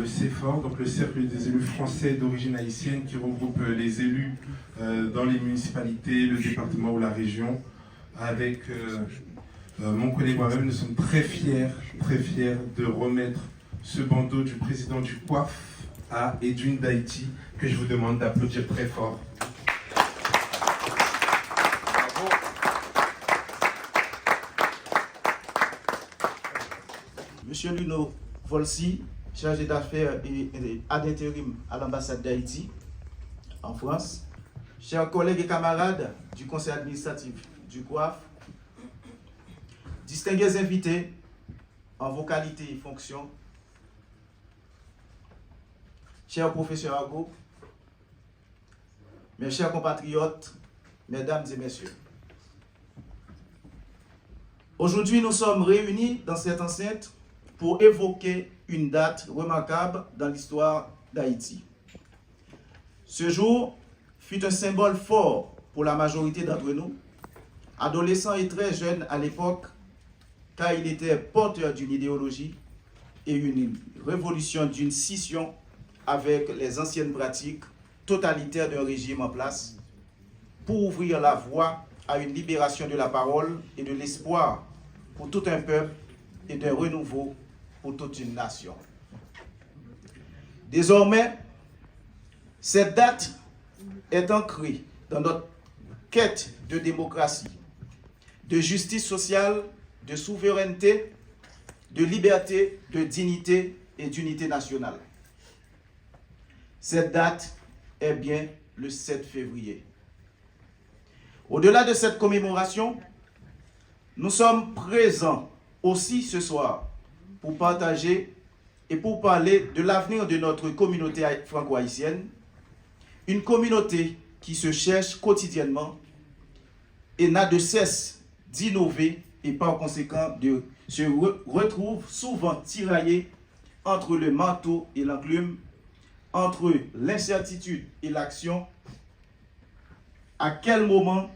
Le CEFOR, donc le Cercle des élus français d'origine haïtienne, qui regroupe les élus dans les municipalités, le département ou la région. Avec mon collègue moi-même, nous sommes très fiers de remettre ce bandeau du président du COAF à Edwin Daïti, que je vous demande d'applaudir très fort. Monsieur Luno Volsi, chargé d'affaires et ad intérim à l'ambassade d'Haïti en France, chers collègues et camarades du conseil administratif du COAF, distingués invités en vos qualités et fonctions, chers professeurs Ago, mes chers compatriotes, mesdames et messieurs. Aujourd'hui, nous sommes réunis dans cette enceinte pour évoquer une date remarquable dans l'histoire d'Haïti. Ce jour fut un symbole fort pour la majorité d'entre nous, adolescents et très jeunes à l'époque, car il était porteur d'une idéologie et une révolution d'une scission avec les anciennes pratiques totalitaires d'un régime en place, pour ouvrir la voie à une libération de la parole et de l'espoir pour tout un peuple et d'un renouveau pour toute une nation. Désormais, cette date est ancrée dans notre quête de démocratie, de justice sociale, de souveraineté, de liberté, de dignité et d'unité nationale. Cette date est bien le 7 février. Au-delà de cette commémoration, nous sommes présents aussi ce soir pour partager et pour parler de l'avenir de notre communauté franco-haïtienne, une communauté qui se cherche quotidiennement et n'a de cesse d'innover et par conséquent se retrouve souvent tiraillée entre le marteau et l'enclume, entre l'incertitude et l'action. À quel moment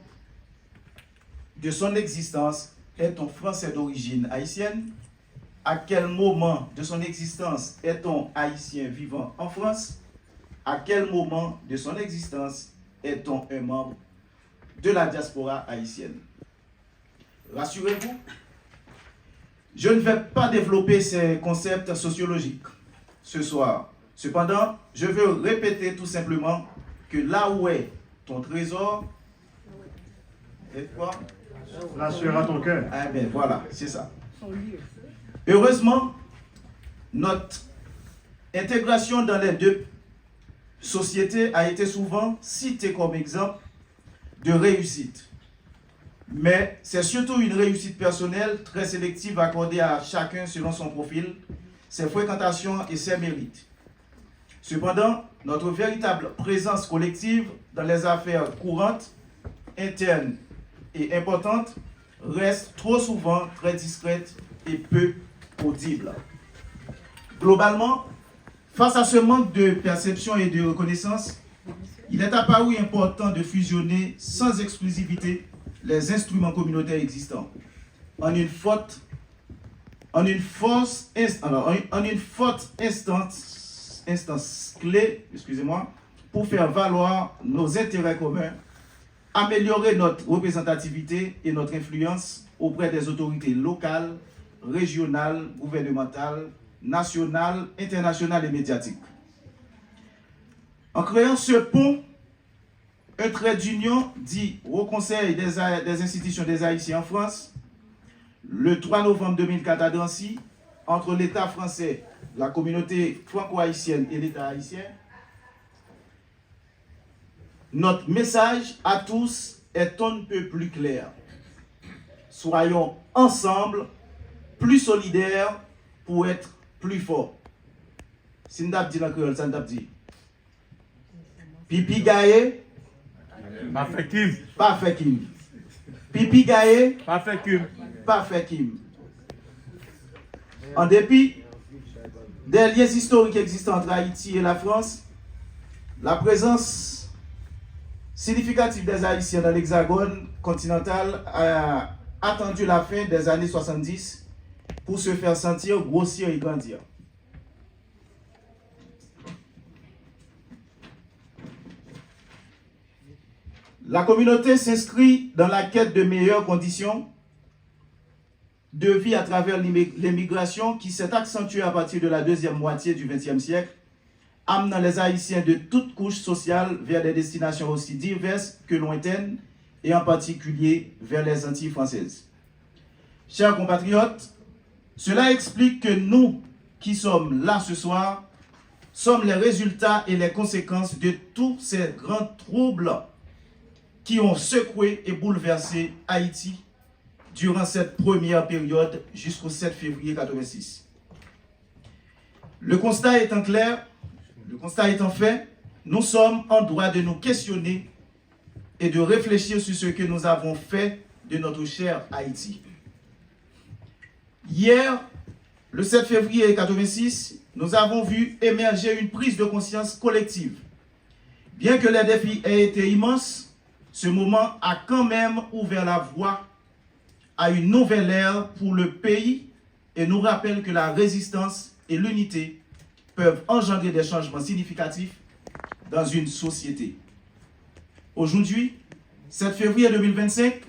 de son existence est-on français d'origine haïtienne? À quel moment de son existence est-on haïtien vivant en France? À quel moment de son existence est-on un membre de la diaspora haïtienne? Rassurez-vous, je ne vais pas développer ces concepts sociologiques ce soir. Cependant, je veux répéter tout simplement que là où est ton trésor, et quoi? Là sera ton cœur. Ah ben voilà, c'est ça. Heureusement, notre intégration dans les deux sociétés a été souvent citée comme exemple de réussite. Mais c'est surtout une réussite personnelle très sélective accordée à chacun selon son profil, ses fréquentations et ses mérites. Cependant, notre véritable présence collective dans les affaires courantes, internes et importantes reste trop souvent très discrète et peu audible. Globalement, face à ce manque de perception et de reconnaissance, il est apparu important de fusionner sans exclusivité les instruments communautaires existants en une forte instance clé, pour faire valoir nos intérêts communs, améliorer notre représentativité et notre influence auprès des autorités locales, régionales, gouvernementales, nationales, internationales et médiatiques. En créant ce pont, un trait d'union dit au Conseil des institutions des Haïtiens en France, le 3 novembre 2004 à Drancy, entre l'État français, la communauté franco-haïtienne et l'État haïtien, notre message à tous est un peu plus clair. Soyons ensemble plus solidaires pour être plus forts. Si nous dit dans le créole, ça nous dit. Pipi gaye, Pas fait Kim. pas fait Kim. Pipi gaye, Pas fait Kim. pas fait Kim. En dépit des liens historiques existants entre Haïti et la France, la présence significative des Haïtiens dans l'hexagone continental a attendu la fin des années 70 pour se faire sentir, grossir et grandir. La communauté s'inscrit dans la quête de meilleures conditions de vie à travers l'immigration qui s'est accentuée à partir de la deuxième moitié du XXe siècle, amenant les Haïtiens de toutes couches sociales vers des destinations aussi diverses que lointaines, et en particulier vers les Antilles françaises. Chers compatriotes, cela explique que nous qui sommes là ce soir sommes les résultats et les conséquences de tous ces grands troubles qui ont secoué et bouleversé Haïti durant cette première période jusqu'au 7 février 1986. Le constat étant clair, le constat étant fait, nous sommes en droit de nous questionner et de réfléchir sur ce que nous avons fait de notre cher Haïti. Hier, le 7 février 1986, nous avons vu émerger une prise de conscience collective. Bien que les défis aient été immenses, ce moment a quand même ouvert la voie à une nouvelle ère pour le pays et nous rappelle que la résistance et l'unité peuvent engendrer des changements significatifs dans une société. Aujourd'hui, 7 février 2025,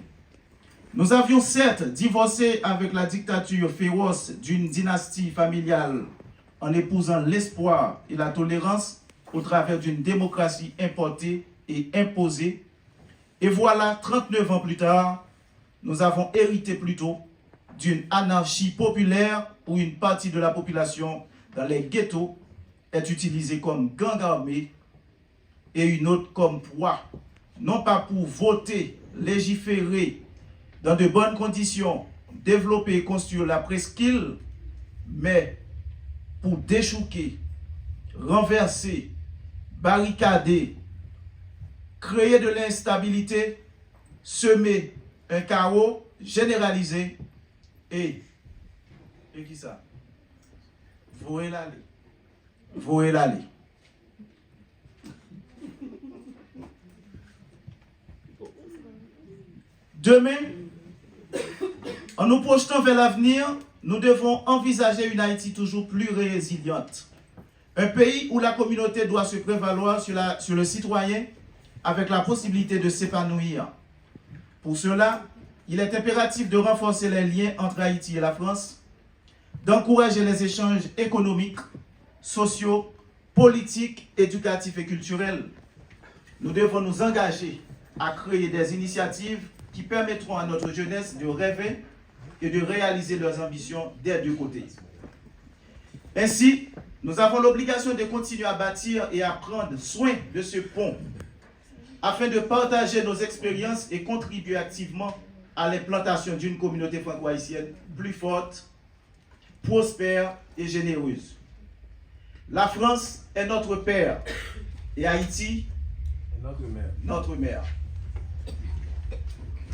nous avions certes divorcé avec la dictature féroce d'une dynastie familiale en épousant l'espoir et la tolérance au travers d'une démocratie importée et imposée. Et voilà, 39 ans plus tard, nous avons hérité plutôt d'une anarchie populaire où une partie de la population dans les ghettos est utilisée comme gang armé et une autre comme proie, non pas pour voter, légiférer dans de bonnes conditions, développer et construire la presqu'île, mais pour déchouquer, renverser, barricader, créer de l'instabilité, semer un chaos généralisé et qui ça? Voer l'allée. Voer l'allée. Demain, en nous projetant vers l'avenir, nous devons envisager une Haïti toujours plus résiliente. Un pays où la communauté doit se prévaloir sur le citoyen avec la possibilité de s'épanouir. Pour cela, il est impératif de renforcer les liens entre Haïti et la France, d'encourager les échanges économiques, sociaux, politiques, éducatifs et culturels. Nous devons nous engager à créer des initiatives qui permettront à notre jeunesse de rêver et de réaliser leurs ambitions des deux côtés. Ainsi, nous avons l'obligation de continuer à bâtir et à prendre soin de ce pont afin de partager nos expériences et contribuer activement à l'implantation d'une communauté franco-haïtienne plus forte, prospère et généreuse. La France est notre père et Haïti notre mère.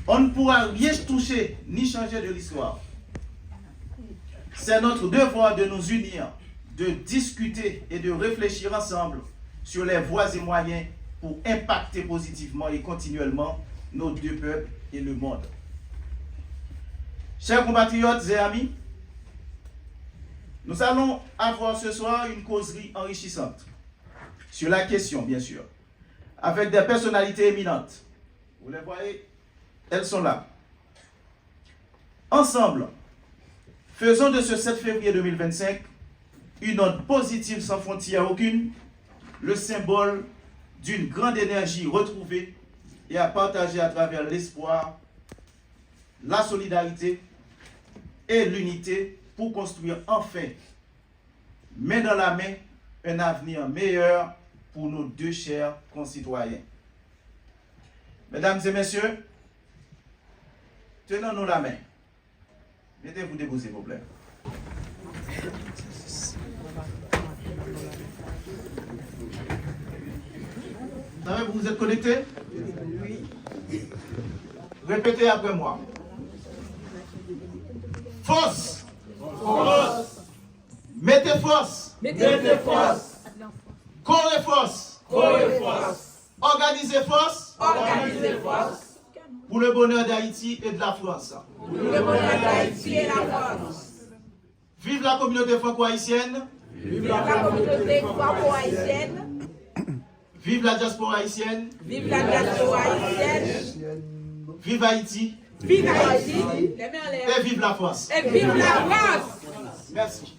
On ne pourra rien toucher ni changer de l'histoire. C'est notre devoir de nous unir, de discuter et de réfléchir ensemble sur les voies et moyens pour impacter positivement et continuellement nos deux peuples et le monde. Chers compatriotes et amis, nous allons avoir ce soir une causerie enrichissante sur la question, bien sûr, avec des personnalités éminentes. Vous les voyez, elles sont là. Ensemble, faisons de ce 7 février 2025 une note positive sans frontière aucune, le symbole d'une grande énergie retrouvée et à partager à travers l'espoir, la solidarité et l'unité pour construire enfin, main dans la main, un avenir meilleur pour nos deux chers concitoyens. Mesdames et messieurs, tenons-nous la main. Mettez-vous debout, s'il vous plaît. Vous êtes connectés? Oui. Répétez après moi. Force. Force. Mettez force. Mettez force. Corps et force. Corps et force. Organisez force. Organisez force. Pour le bonheur d'Haïti et de la France. Pour le bonheur d'Haïti et de la France. Vive la communauté franco-haïtienne. Vive la communauté franco-haïtienne. Vive la diaspora haïtienne. Vive la diaspora haïtienne. Vive Haïti. Vive Haïti. Les mains en l'air. Et vive la France. Et vive la France. Merci.